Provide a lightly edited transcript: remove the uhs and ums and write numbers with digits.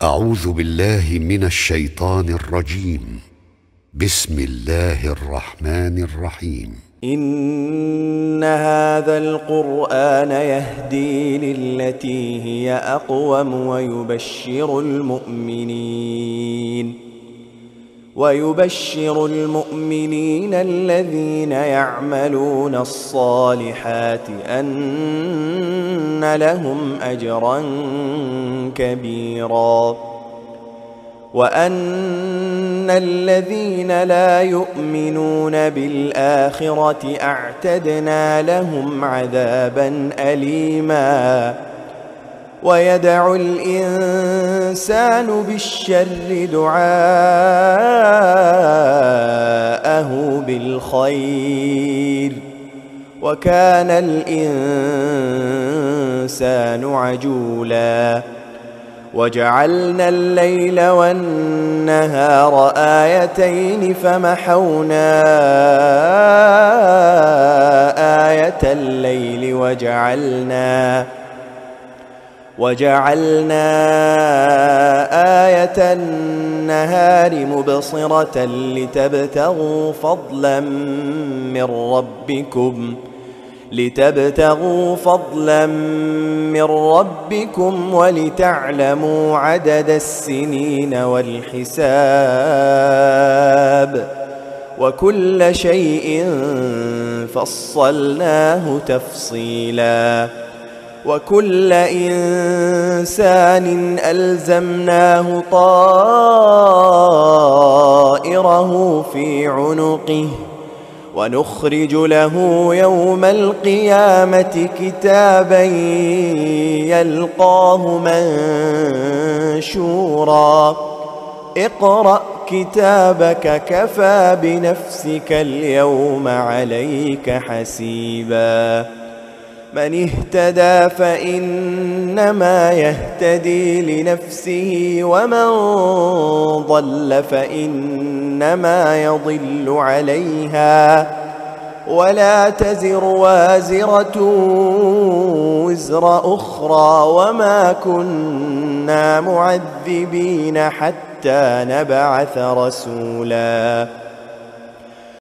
أعوذ بالله من الشيطان الرجيم. بسم الله الرحمن الرحيم. إن هذا القرآن يهدي للتي هي أقوم ويبشر المؤمنين الذين يعملون الصالحات أن لهم أجرا كبيرا وأن الذين لا يؤمنون بالآخرة أعتدنا لهم عذابا أليما ويدعو الإنسان بالشر دعاءه بالخير وكان الإنسان عجولا وجعلنا الليل والنهار آيتين فمحونا آية الليل وجعلنا آية النهار مبصرة لتبتغوا فضلا من ربكم ولتعلموا عدد السنين والحساب وكل شيء فصلناه تفصيلا وكل إنسان ألزمناه طائره في عنقه ونخرج له يوم القيامة كتابا يلقاه منشورا اقرأ كتابك كفى بنفسك اليوم عليك حسيبا من اهتدى فإنما يهتدي لنفسه ومن ضل فإنما يضل عليها ولا تزر وازرة وزر أخرى وما كنا معذبين حتى نبعث رسولا